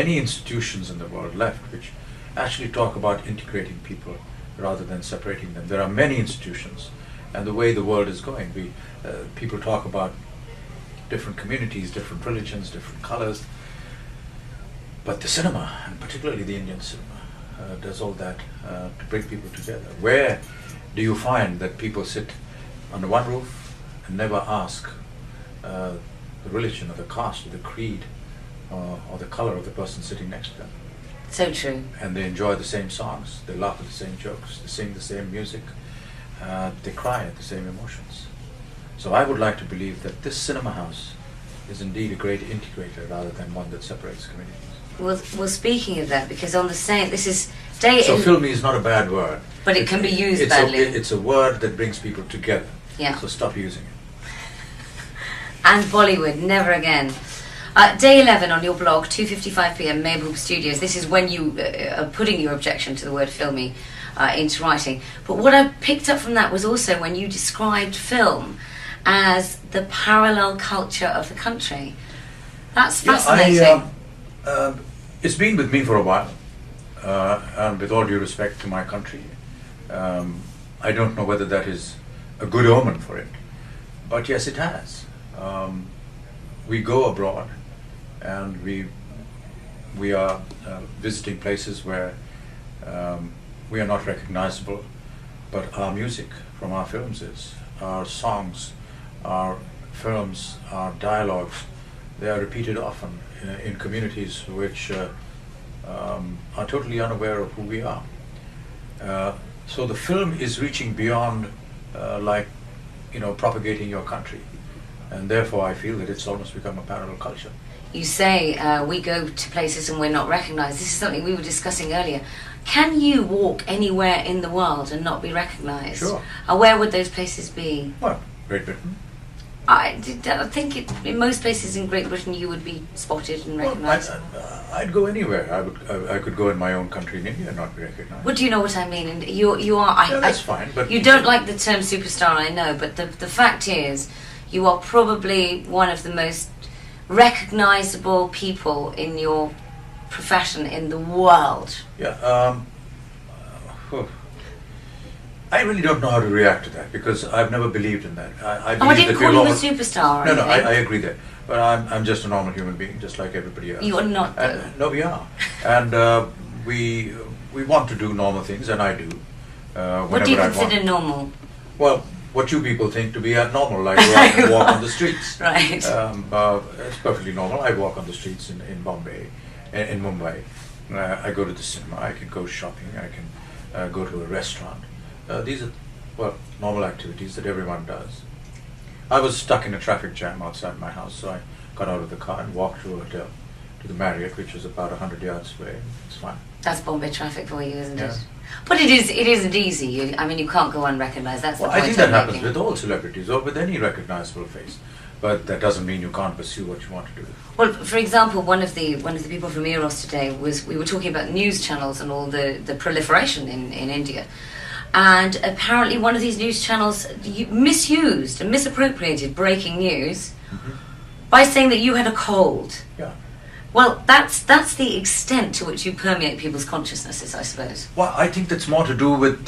any institutions in the world left which actually talk about integrating people rather than separating them. There are many institutions, and the way the world is going, people talk about different communities, different religions, different colors, but the cinema, and particularly the Indian cinema, does all that to bring people together. Where do you find that people sit under one roof and never ask the religion or the caste or the creed or the color of the person sitting next to them? So true. And they enjoy the same songs, they laugh at the same jokes, they sing the same music, they cry at the same emotions. So I would like to believe that this cinema house is indeed a great integrator rather than one that separates communities. Well, speaking of that, because on the same, this is day. So filmy is not a bad word, but it can be used badly. It's a word that brings people together. Yeah. So stop using it. And Bollywood, never again. Day 11 on your blog, 2:55 p.m. Maybury Studios. This is when you are putting your objection to the word filmy into writing. But what I picked up from that was also when you described film as the parallel culture of the country. That's fascinating. It's been with me for a while, and with all due respect to my country, I don't know whether that is a good omen for it, but yes, it has. We go abroad, and we are visiting places where we are not recognizable, but our music from our films is. Our songs, our films, our dialogues, they are repeated often in communities which are totally unaware of who we are. So the film is reaching beyond propagating your country, and therefore I feel that it's almost become a parallel culture. You say we go to places and we're not recognised. This is something we were discussing earlier. Can you walk anywhere in the world and not be recognised? Sure. Where would those places be? Well, Great Britain. I think in most places in Great Britain you would be spotted and recognised. Well, I'd go anywhere. I could go in my own country in India and not be recognised. Well, do you know what I mean? And you are. Yeah, that's fine. But you don't like the term superstar, I know. But the fact is, you are probably one of the most recognisable people in your profession in the world. Yeah. I really don't know how to react to that because I've never believed in that. I didn't call you a superstar. No, I agree there. But I'm just a normal human being, just like everybody else. You are not. No, we are, and we want to do normal things, and I do. What do you consider normal? Well, what you people think to be normal, like go out and walk on the streets. Right. It's perfectly normal. I walk on the streets in Bombay, in Mumbai. I go to the cinema. I can go shopping. I can go to a restaurant. These are, normal activities that everyone does. I was stuck in a traffic jam outside my house, so I got out of the car and walked to a hotel, to the Marriott, which is about 100 yards away. It's fine. That's Bombay traffic for you, isn't Yeah. it? But it isn't easy. You can't go unrecognised. That's the point I think that I'm happens making. with all celebrities or with any recognizable face. But that doesn't mean you can't pursue what you want to do. Well, for example, one of the people from Eros today we were talking about news channels and all the proliferation in India. And apparently one of these news channels misused and misappropriated breaking news by saying that you had a cold. Yeah. Well, that's the extent to which you permeate people's consciousnesses, I suppose. Well, I think that's more to do with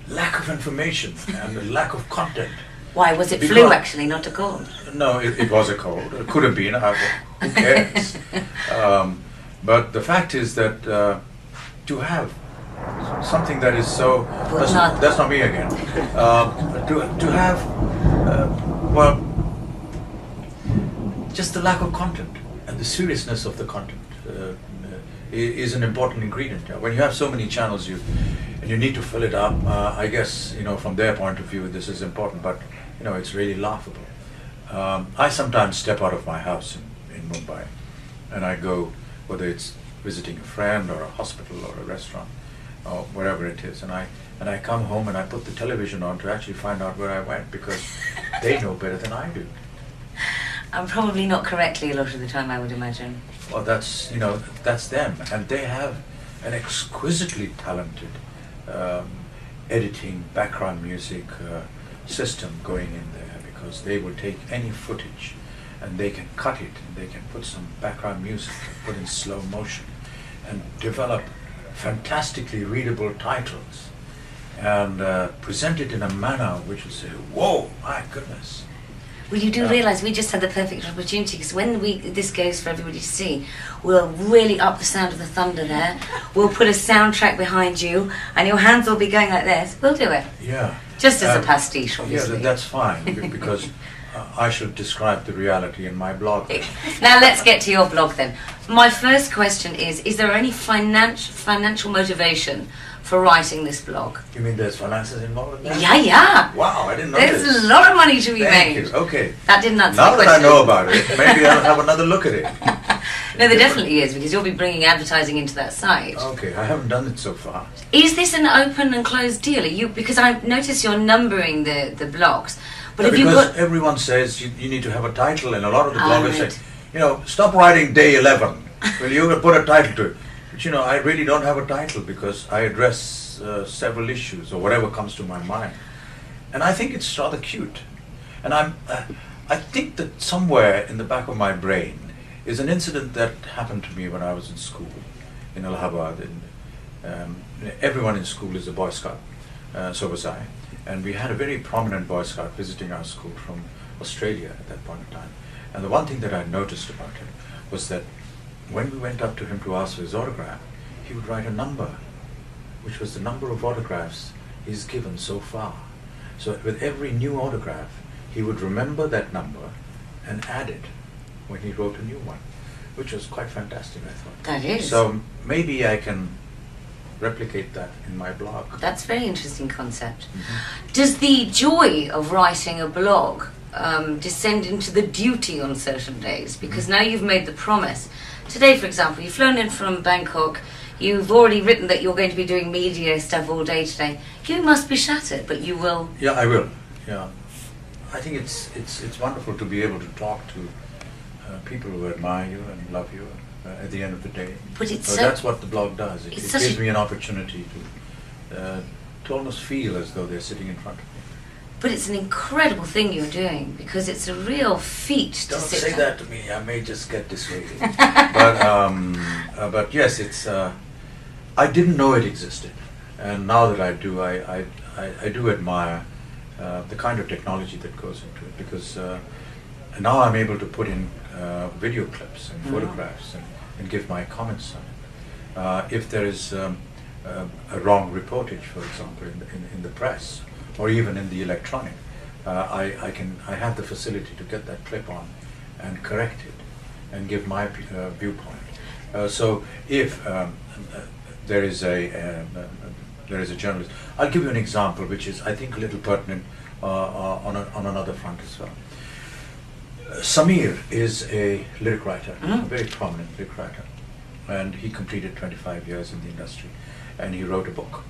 lack of information and lack of content. Why, was it flu actually, not a cold? No, it was a cold. It could have been. Who cares? But the fact is that to have something that is so... That's not me again. To have, just the lack of content and the seriousness of the content is an important ingredient. When you have so many channels and you need to fill it up, I guess, from their point of view, this is important, but, it's really laughable. I sometimes step out of my house in Mumbai and I go, whether it's visiting a friend or a hospital or a restaurant or wherever it is, and I come home and I put the television on to actually find out where I went because they know better than I do. And probably not correctly a lot of the time, I would imagine. Well, that's them, and they have an exquisitely talented editing, background music system going in there because they will take any footage and they can cut it, and they can put some background music, put in slow motion, and develop fantastically readable titles, and present it in a manner which will say, whoa, my goodness. Well, you do realise we just had the perfect opportunity, because when this goes for everybody to see, we'll really up the sound of the thunder there. We'll put a soundtrack behind you, and your hands will be going like this. We'll do it. Yeah. Just as a pastiche, Yeah, obviously. that's fine, because I should describe the reality in my blog. Now let's get to your blog then. My first question is there any financial motivation for writing this blog? You mean there's finances involved in that? Yeah. Wow, I didn't know There's this. a lot of money to be Thank made. you. Okay. That didn't answer Now the that I question. know about it, maybe I'll have another look at it. No, there definitely is, because you'll be bringing advertising into that site. Okay, I haven't done it so far. Is this an open and closed deal? Because I notice you're numbering the blogs, but Yeah, have you because got... everyone says you need to have a title, and a lot of the bloggers right. say, stop writing day 11. Will you put a title to it? But I really don't have a title, because I address several issues or whatever comes to my mind, and I think it's rather cute. And I think that somewhere in the back of my brain is an incident that happened to me when I was in school in Allahabad. Everyone in school is a Boy Scout, so was I, and we had a very prominent Boy Scout visiting our school from Australia at that point in time. And the one thing that I noticed about him was that when we went up to him to ask for his autograph, he would write a number, which was the number of autographs he's given so far. So with every new autograph, he would remember that number and add it when he wrote a new one, which was quite fantastic, I thought. That is. So maybe I can replicate that in my blog. That's a very interesting concept. Mm-hmm. Does the joy of writing a blog descend into the duty on certain days? Because now you've made the promise. Today, for example, you've flown in from Bangkok. You've already written that you're going to be doing media stuff all day today. You must be shattered, but you will... Yeah, I will. Yeah, I think it's wonderful to be able to talk to people who admire you and love you at the end of the day. But it's so that's what the blog does. It it's gives me an opportunity to almost feel as though they're sitting in front of me. But it's an incredible thing you're doing, because it's a real feat to Don't sit say down. that to me. I may just get dissuaded. But yes, it's. I didn't know it existed, and now that I do, I do admire the kind of technology that goes into it, because now I'm able to put in video clips and photographs and give my comments on it. If there is a wrong reportage, for example, in the press or even in the electronic, I have the facility to get that clip on and correct it and give my viewpoint. So if there is a journalist, I'll give you an example which is, I think, a little pertinent on another front as well. Samir is a lyric writer, a very prominent lyric writer, and he completed 25 years in the industry, and he wrote a book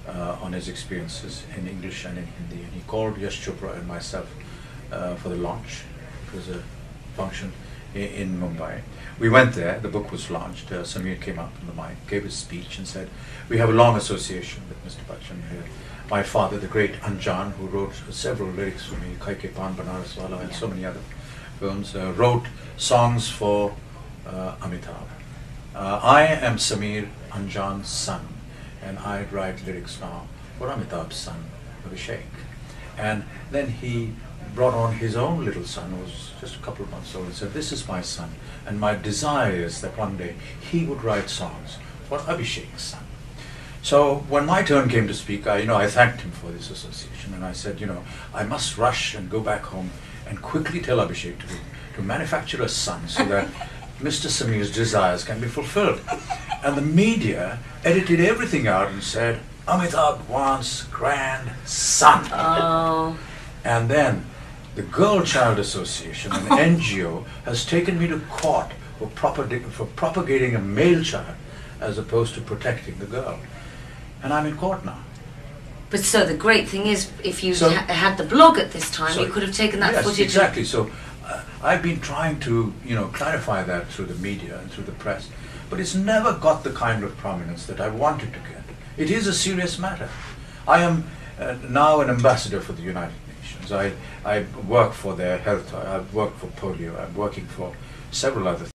on his experiences in English and in Hindi, and he called Yash Chopra and myself for the launch. It was a function in Mumbai. We went there, the book was launched, Samir came up on the mic, gave his speech and said, we have a long association with Mr. Bachchan here. My father, the great Anjan, who wrote several lyrics for me, Kai Ke Paan Banaraswala and so many other films, wrote songs for Amitabh. I am Samir Anjan's son, and I write lyrics now for Amitabh's son, Abhishek. And then he brought on his own little son, who was just a couple of months old, and said, this is my son, and my desire is that one day he would write songs for Abhishek's son. So when my turn came to speak, I thanked him for this association, and I said, I must rush and go back home and quickly tell Abhishek to manufacture a son so that Mr. Samir's desires can be fulfilled. And the media edited everything out and said, Amitabh wants grandson. Oh. And then the Girl Child Association, an NGO, has taken me to court for propagating a male child as opposed to protecting the girl. And I'm in court now. But so the great thing is, if you had the blog at this time, So- you could have taken that yes, footage. exactly. So I've been trying to, clarify that through the media and through the press, but it's never got the kind of prominence that I wanted to get. It is a serious matter. I am now an ambassador for the United Nations. organizations. I work for their health. I work for polio. I'm working for several other